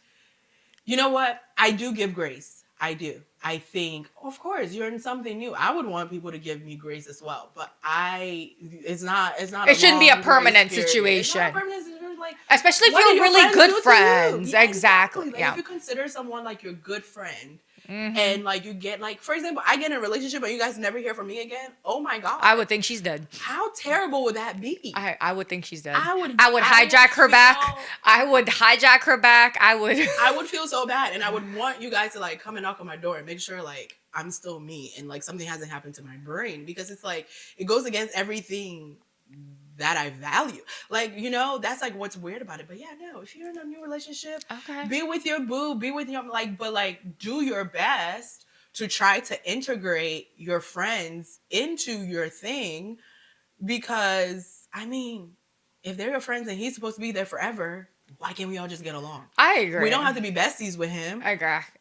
you know what? I do give grace. I do. I think, of course, you're in something new. I would want people to give me grace as well, but it's not. It shouldn't be a permanent situation. It's not a permanent situation. Like, especially if you're really good friends. Yeah, exactly. Like, if you consider someone like your good friend, and like you get like, for example, I get in a relationship and you guys never hear from me again. Oh my God. I would think she's dead. How terrible would that be? I would think she's dead. I would hijack her back. I would hijack her back. I would feel so bad, and I would want you guys to like come and knock on my door and make sure like I'm still me and like something hasn't happened to my brain, because it's like it goes against everything that I value. Like, that's like what's weird about it. But yeah, no, if you're in a new relationship, be with your boo, be with your but like do your best to try to integrate your friends into your thing, because I mean, if they're your friends and he's supposed to be there forever, why can't we all just get along? I agree. We don't have to be besties with him. I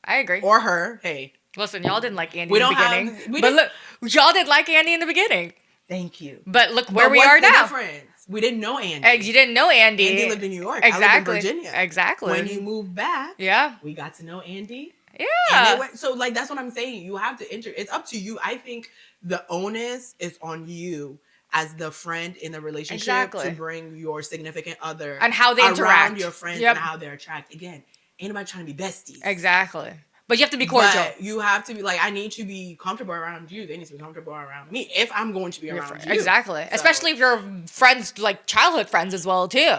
agree. Or her. Hey. Listen, y'all didn't like Andy in the beginning. But look, y'all didn't like Andy in the beginning. Thank you. But look where we are now. Difference? We didn't know Andy. You didn't know Andy. Andy lived in New York. Exactly. I lived in Virginia. Exactly. When you moved back, we got to know Andy. Yeah. So like that's what I'm saying. You have to it's up to you. I think the onus is on you as the friend in the relationship to bring your significant other and how they interact around your friends and how they attract. Again, ain't nobody trying to be besties. Exactly. But you have to be cordial. But you have to be like, I need to be comfortable around you. They need to be comfortable around me if I'm going to be around you. Exactly. So, especially if you're friends, like childhood friends as well, too.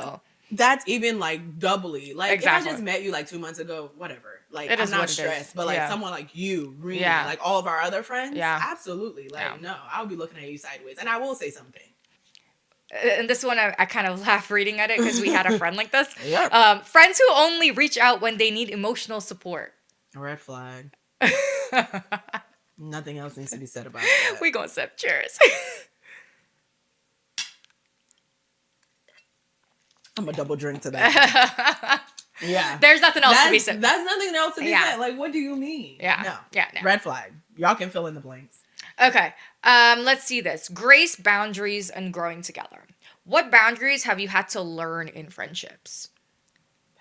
That's even like doubly. Like if I just met you like 2 months ago, whatever. Like I'm not stressed. But like someone like you, really, like all of our other friends, absolutely. Like no, I'll be looking at you sideways. And I will say something. And this one, I kind of laugh reading at it because we had a friend like this. Friends who only reach out when they need emotional support. A red flag. Nothing else needs to be said about that. We gonna sip. Cheers. I'm a double drink to that. Yeah. There's nothing else to be said. That's nothing else to be said. Like, what do you mean? No. Red flag. Y'all can fill in the blanks. Okay. Let's see this. Grace, boundaries, and growing together. What boundaries have you had to learn in friendships?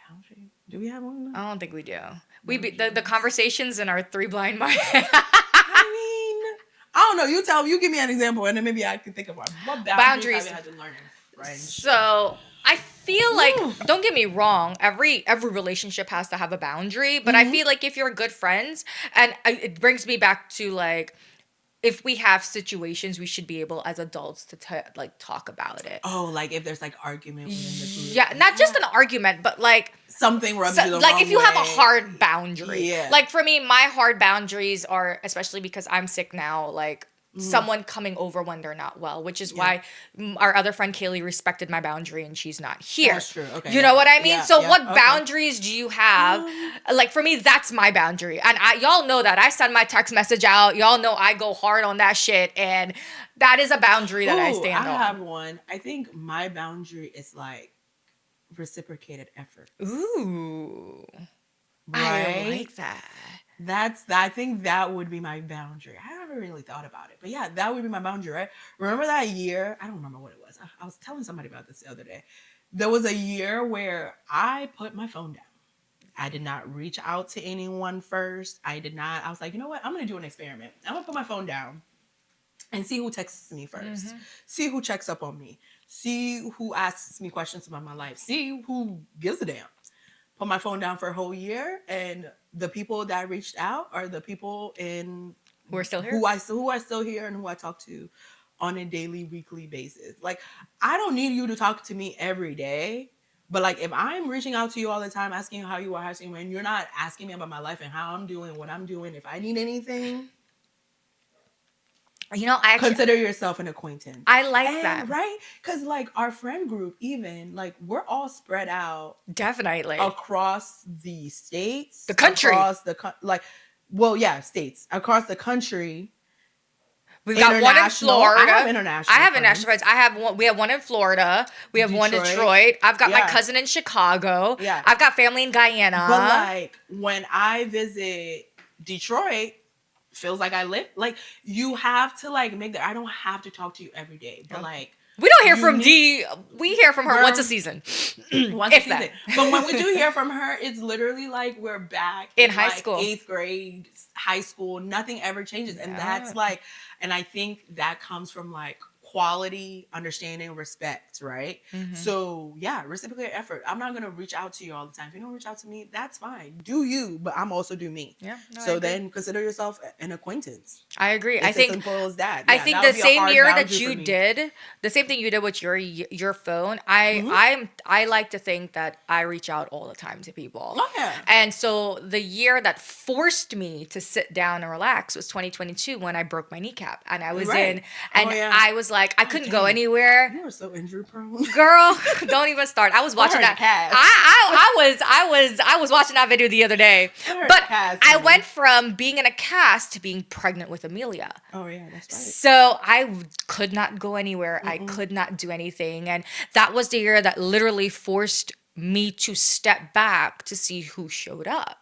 Boundaries? Do we have one? I don't think we do. The conversations in our three blind minds. I mean, I don't know. You give me an example, and then maybe I can think of what boundaries have you had to learn in friendship. So I feel like, don't get me wrong, every relationship has to have a boundary, but I feel like if you're good friends, and it brings me back to like, if we have situations, we should be able as adults to talk about it. Oh, like if there's like argument within the group. Yeah, not just an argument, but like something rubs you the wrong like if you way. have a hard boundary. Yeah. Like for me, my hard boundaries are, especially because I'm sick now, like someone coming over when they're not well, which is why our other friend Kaylee respected my boundary and she's not here. That's true. Okay. You know what I mean? So what boundaries do you have? Like for me, that's my boundary. And y'all know that. I send my text message out. Y'all know I go hard on that shit. And that is a boundary that I stand on. I have one. I think my boundary is like reciprocated effort. Ooh. Right? I like that. I think that would be my boundary. I haven't really thought about it. But yeah, that would be my boundary, right? Remember that year? I don't remember what it was. I was telling somebody about this the other day. there was a year where I put my phone down. I did not reach out to anyone first. I was like, you know what? I'm going to do an experiment. I'm going to put my phone down and see who texts me first. See who checks up on me. See who asks me questions about my life. See who gives a damn. Put my phone down for a whole year, and the people that reached out are the people who are still here, who are still here, and who I talk to on a daily, weekly basis. Like, I don't need you to talk to me every day, but like, if I'm reaching out to you all the time, asking you how you are, and you're not asking me about my life and how I'm doing, what I'm doing, if I need anything, I consider yourself an acquaintance. I like that, right? Because like our friend group, even like we're all spread out, definitely across the states, the country, across the states across the country. We've got one in Florida. I have international friends. We have one in Florida. We have one in Detroit. I've got my cousin in Chicago. Yeah. I've got family in Guyana. But like when I visit Detroit, feels like I live. Like, you have to like make that. I don't have to talk to you every day, but like, we don't hear from D. We hear from her once a season. Once a season. But when we do hear from her, it's literally like we're back in high school, 8th grade, high school. Nothing ever changes, and that's like, and I think that comes from like quality, understanding, respect, right? So yeah, reciprocate effort. I'm not gonna reach out to you all the time. If you don't reach out to me, that's fine. Do you, but I'm also do me. Yeah. No, so then consider yourself an acquaintance. I agree. It's as simple as that. I think the same year that you did, the same thing you did with your phone. I like to think that I reach out all the time to people. Oh yeah. And so the year that forced me to sit down and relax was 2022 when I broke my kneecap, and I was I was like, I couldn't go anywhere. You were so injury prone. Girl, don't even start. I was watching that. I was watching that video the other day. But I went from being in a cast to being pregnant with Amelia. Oh yeah, that's right. So I could not go anywhere. I could not do anything. And that was the year that literally forced me to step back to see who showed up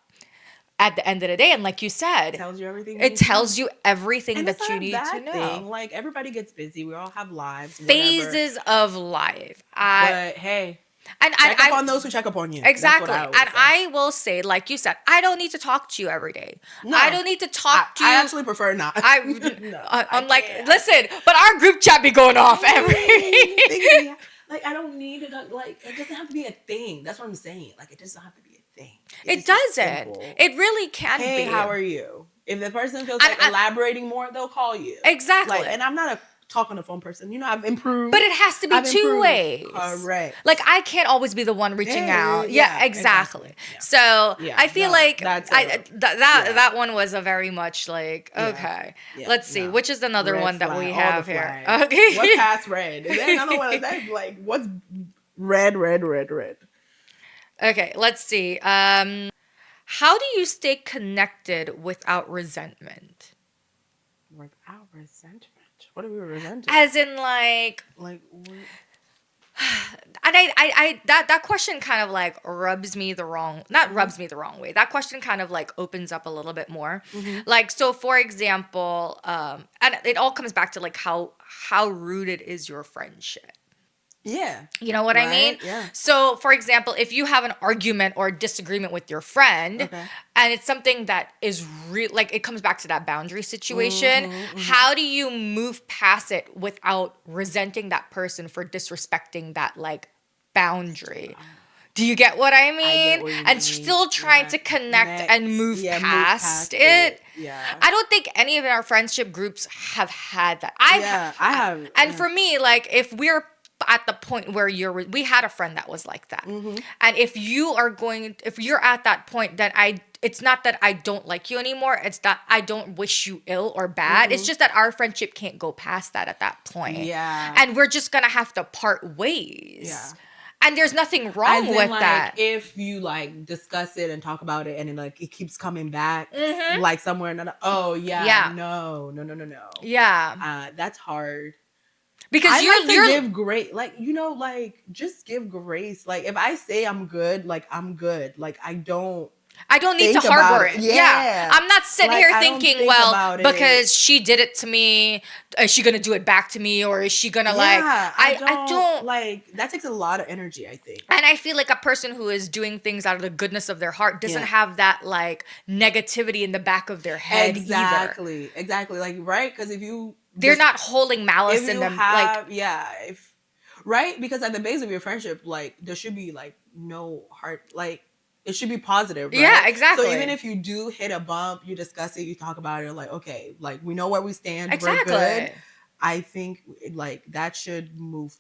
at the end of the day. And like you said, it tells you everything. It tells you everything that you need to know. Thing. Like, everybody gets busy. We all have lives. Phases of life. But hey, and check up on those who check up on you. Exactly. I will say, like you said, I don't need to talk to you every day. No, I don't need to talk to you. I actually prefer not. I'm like, listen, but our group chat be going off every. Like, I don't need it. Like, it doesn't have to be a thing. That's what I'm saying. Like, it doesn't have to be a thing. It doesn't. It really can be. Hey, how are you? If the person feels like elaborating more, they'll call you. Exactly. Like, and I'm not a talk on the phone person. I've improved. But it has to be two ways. Correct. Like, I can't always be the one reaching out. Yeah, exactly. Yeah. So I feel like that one was a very much like, okay, let's see, which is another red one that we have here. Okay. What's past red? Is there another one that's like, what's red? Okay, let's see. How do you stay connected without resentment? Without resentment? What are we resenting? As in, like what? And I that question kind of like rubs me the wrong way. That question kind of like opens up a little bit more. Like, so for example, and it all comes back to like how rooted is your friendship. Yeah. You know what I mean? Yeah. So, for example, if you have an argument or a disagreement with your friend, and it's something that is real, like it comes back to that boundary situation, how do you move past it without resenting that person for disrespecting that like boundary? Do you get what I mean? I get what you mean. Still trying to connect and move past it. Yeah. I don't think any of our friendship groups have had that. I have. And for me, like, if we're at the point where we had a friend that was like that. And if you're at that point, then it's not that I don't like you anymore. It's that I don't wish you ill or bad. It's just that our friendship can't go past that at that point. Yeah. And we're just going to have to part ways. Yeah. And there's nothing wrong with that. If you like discuss it and talk about it and then like it keeps coming back like somewhere another. Oh yeah. No. Yeah. That's hard. Because I like to give grace, like, like, just give grace. Like, if I say I'm good, like, I'm good. Like, I don't. I don't need to harbor it. Yeah. I'm not sitting here thinking, well, because she did it to me, is she going to do it back to me? Or is she going to I don't like, that takes a lot of energy, I think. And I feel like a person who is doing things out of the goodness of their heart doesn't have that like negativity in the back of their head either. Exactly. Like, right? Because they're not holding malice in them. Right? Because at the base of your friendship, like, there should be like no heart, like, it should be positive, right? Yeah, exactly. So even if you do hit a bump, you discuss it, you talk about it, like, okay, like, we know where we stand, we're good. I think like that should move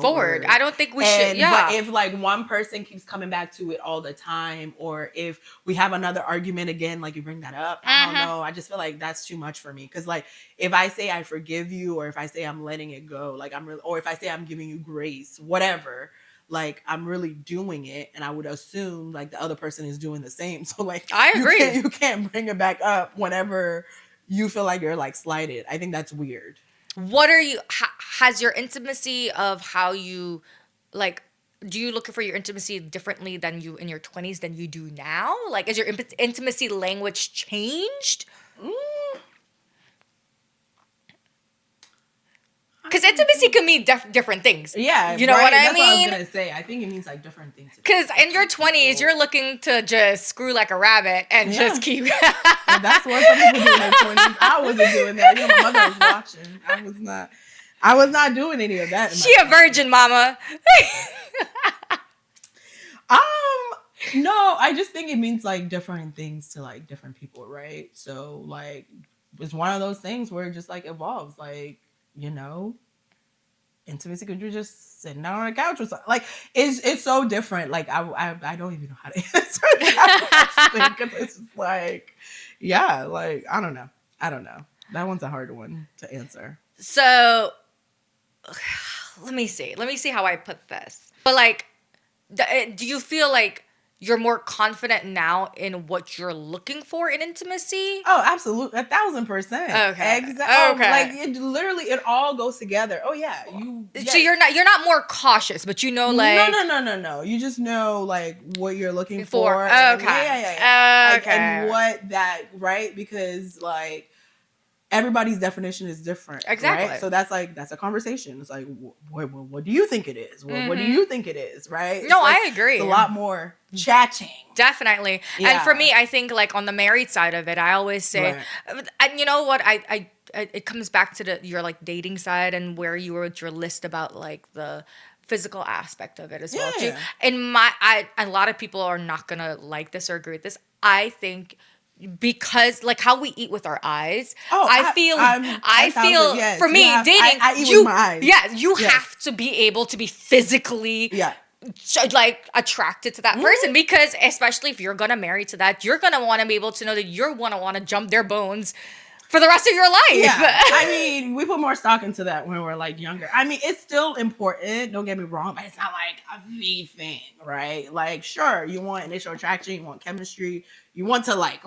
forward. I don't think we should. Yeah. But if like one person keeps coming back to it all the time, or if we have another argument again, like you bring that up, I don't know. I just feel like that's too much for me. Because like if I say I forgive you, or if I say I'm letting it go, like or if I say I'm giving you grace, whatever, like I'm really doing it, and I would assume like the other person is doing the same. So like I agree. You can't bring it back up whenever you feel like you're like slighted. I think that's weird. What are you, has your intimacy of how you, like, do you look for your intimacy differently than you in your 20s than you do now? Like, is your intimacy language changed? Because intimacy can mean different things. Yeah. You know what I mean? That's what I was going to say. I think it means like different things. Because in your 20s, you're looking to just screw like a rabbit and just keep. And that's what some people do in their 20s. I wasn't doing that. You know, my mother was watching. I was not doing any of that. She a virgin, mama. No, I just think it means like different things to like different people, right? So like, it's one of those things where it just like evolves. Like, you know, intimacy could you just sitting down on a couch or something. Like it's so different. Like I don't even know how to answer that question, because it's just like, yeah, like I don't know. That one's a hard one to answer. So let me see how I put this. But like, do you feel like you're more confident now in what you're looking for in intimacy? Oh, absolutely. 1,000%. Okay. Exactly. Okay. Like it all goes together. Oh yeah. So you're not more cautious, but you know, like No. You just know like what you're looking for. Okay. Yeah. Like, and what that, right? Because like everybody's definition is different. Exactly. Right? So that's a conversation. It's like, what do you think it is? Well, what do you think it is? Right? No, I agree. It's a lot more chatting. Definitely. Yeah. And for me, I think like on the married side of it, I always say, and you know what, I it comes back to your like dating side and where you were with your list about like the physical aspect of it as well too. And a lot of people are not gonna like this or agree with this. I think because like how we eat with our eyes, I feel yes, for me dating, I eat with my eyes. Yeah, you have to be able to be physically like attracted to that person, because especially if you're gonna marry to that, you're gonna want to be able to know that you're gonna want to jump their bones for the rest of your life. Yeah. I mean, we put more stock into that when we're like younger. I mean, it's still important, don't get me wrong, but it's not like a V thing, right? Like, sure, you want initial attraction, you want chemistry, you want to like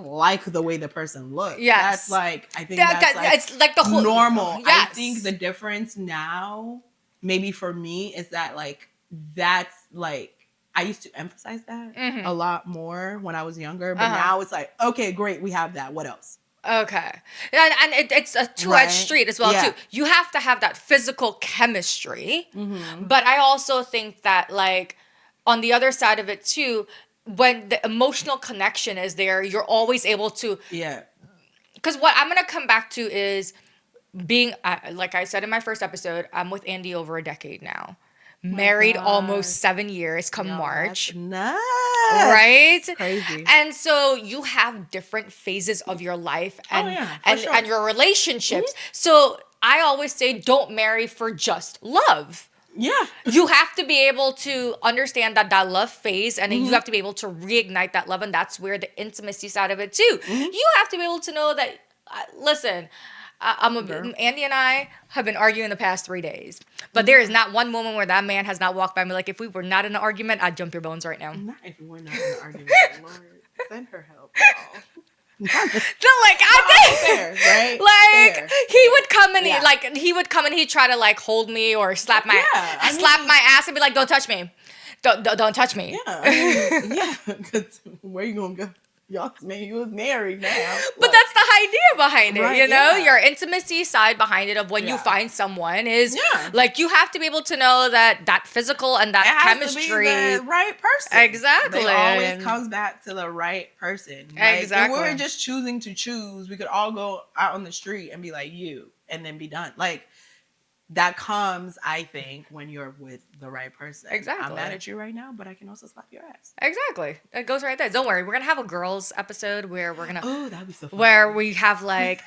the way the person looks. Yes. That's like, I think that's like, it's like the whole normal. Yes. I think the difference now, maybe for me, is that like, that's like, I used to emphasize that a lot more when I was younger, but now it's like, okay, great, we have that. What else? Okay. And it's a two-edged street as well, too. You have to have that physical chemistry. But I also think that, like, on the other side of it, too, when the emotional connection is there, you're always able to... Yeah. Because what I'm going to come back to is being... like I said in my first episode, I'm with Andy over a decade now. Married almost 7 years come March. Nice. Right? Crazy. And so you have different phases of your life and your relationships. So I always say don't marry for just love. Yeah. You have to be able to understand that love phase, and then you have to be able to reignite that love, and that's where the intimacy side of it too. You have to be able to know that, listen, Andy and I have been arguing the past 3 days, but there is not one moment where that man has not walked by me like, if we were not in an argument, I'd jump your bones right now. Not if we were not in an argument. Lord, send her help. No, like I did, right? Like fair. He would come and he would come and he'd try to like hold me or slap my my ass and be like, "Don't touch me, don't touch me." Yeah, because where you gonna go? Y'all maybe you was married now. But that's the idea behind it, right, you know? Your intimacy side behind it of when you find someone is like you have to be able to know that physical and that chemistry. It has to be the right person. Exactly. It always comes back to the right person. Like, exactly. If we were just choosing to choose, we could all go out on the street and be like you and then be done. Like, that comes, I think, when you're with the right person. Exactly. I'm mad at you right now, but I can also slap your ass. Exactly. It goes right there. Don't worry. We're going to have a girls episode where we're going to... Oh, that'd be so fun. Where we have, like...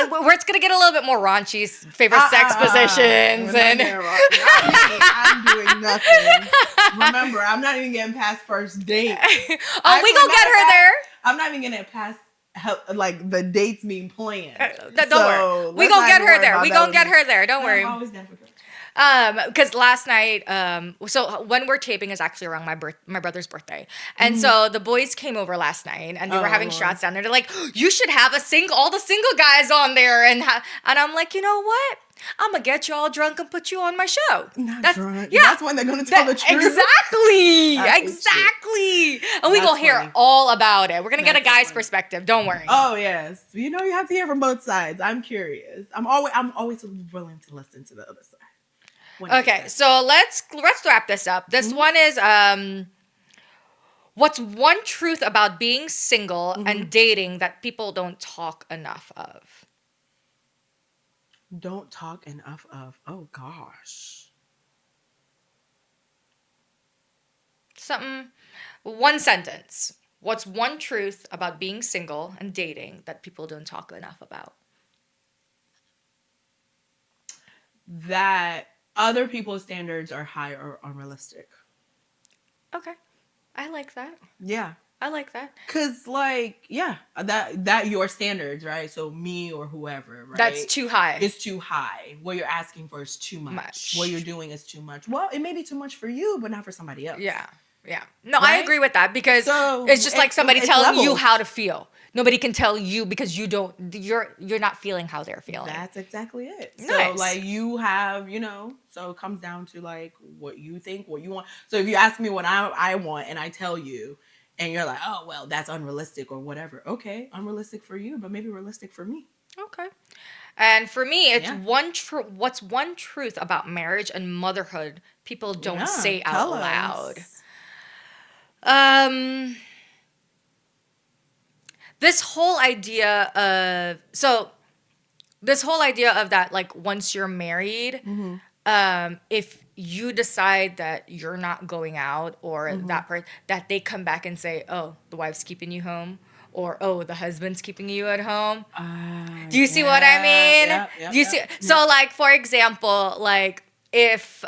where it's going to get a little bit more raunchy. Favorite sex positions. And... I'm doing nothing. Remember, I'm not even getting past first date. We gonna get her there. I'm not even getting past... like the dates being planned. Don't worry. We gonna get her there. We gonna get her there. Don't worry. I'm always down for girls. Because last night, so when we're taping is actually around my brother's birthday, and so the boys came over last night, and they were having shots down there. They're like, "You should have all the single guys on there," and I'm like, you know what? I'm gonna get you all drunk and put you on my show. Not drunk. Yeah, that's when they're gonna tell the truth. Exactly. And we gonna hear all about it. We're gonna get a guy's perspective. Don't worry. Oh yes, you know you have to hear from both sides. I'm curious. I'm always willing to listen to the other side. Okay, so let's wrap this up. This one is what's one truth about being single and dating that people don't talk enough of? Don't talk enough of. Oh gosh. One sentence. What's one truth about being single and dating that people don't talk enough about? That other people's standards are high or unrealistic. Okay. I like that. Yeah. I like that. Cause like, yeah, that your standards, right? So me or whoever, right? That's too high. It's too high. What you're asking for is too much. What you're doing is too much. Well, it may be too much for you, but not for somebody else. Yeah. No, right? I agree with that because it's just like somebody telling you how to feel. Nobody can tell you because you're not feeling how they're feeling. That's exactly it. Nice. So like you have, so it comes down to like what you think, what you want. So if you ask me what I want and I tell you, and you're like, oh, well, that's unrealistic or whatever. Okay, unrealistic for you, but maybe realistic for me. Okay. And for me, it's what's one truth about marriage and motherhood people don't say out loud. This whole idea of that, like, once you're married, if you decide that you're not going out or that they come back and say, oh, the wife's keeping you home, or oh, the husband's keeping you at home. Do you see what I mean? Do you see? So like, for example, like if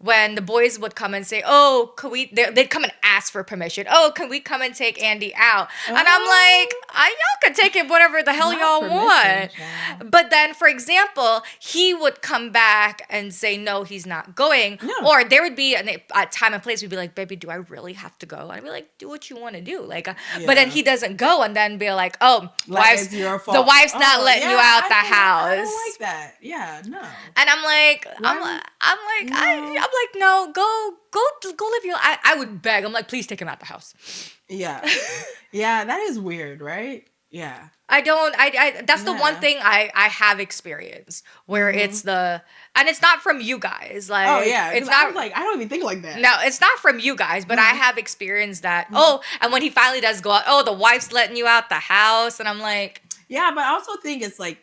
when the boys would come and say, oh, they'd come and ask for permission. Oh, can we come and take Andy out? And I'm like, y'all can take it whatever the hell y'all want. Yeah. But then, for example, he would come back and say, no, he's not going. No. Or there would be a time and place, we'd be like, baby, do I really have to go? And I'd be like, do what you want to do. Like, but then he doesn't go and then be like, oh, the wife's not letting you out the house. I don't like that. Yeah, no. And I'm like, no, go live your life. I would beg. I'm like, please take him out the house. Yeah. Yeah, that is weird, right? Yeah. That's the one thing I have experienced where it's and it's not from you guys. Like, oh yeah. It's not like, I don't even think like that. No, it's not from you guys, but I have experienced that. Oh, and when he finally does go out, oh, the wife's letting you out the house. And I'm like, yeah, but I also think it's like,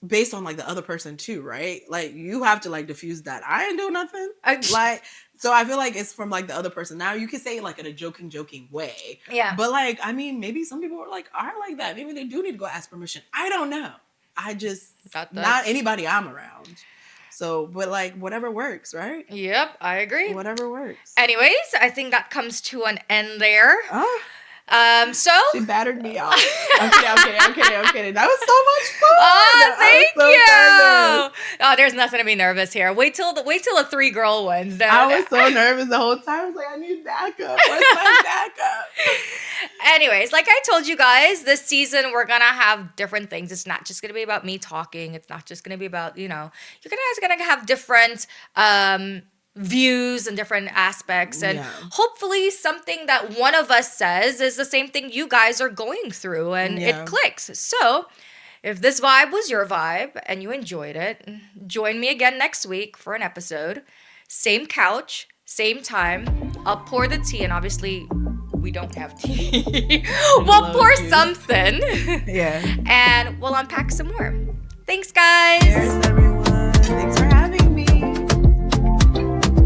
based on like the other person too, right? Like you have to like diffuse that. I ain't doing nothing. So I feel like it's from like the other person. Now you can say it like in a joking way. Yeah. But like, I mean, maybe some people are like that. Maybe they do need to go ask permission. I don't know. I just not anybody I'm around. So, but like whatever works, right? Yep, I agree. Whatever works. Anyways, I think that comes to an end there. So she battered me off. I'm kidding. That was so much fun. Oh, thank you. Oh, there's nothing to be nervous here. Wait till the 3-girl ones. I was so nervous the whole time. I was like, I need backup. Where's my backup? Anyways, like I told you guys, this season we're gonna have different things. It's not just gonna be about me talking. It's not just gonna be about, you guys are gonna have different views and different aspects, and hopefully something that one of us says is the same thing you guys are going through, and it clicks. So if this vibe was your vibe and you enjoyed it, join me again next week for an episode. Same couch, same time. I'll pour the tea, and obviously we don't have tea. We'll pour something. Yeah. And we'll unpack some more. Thanks, guys.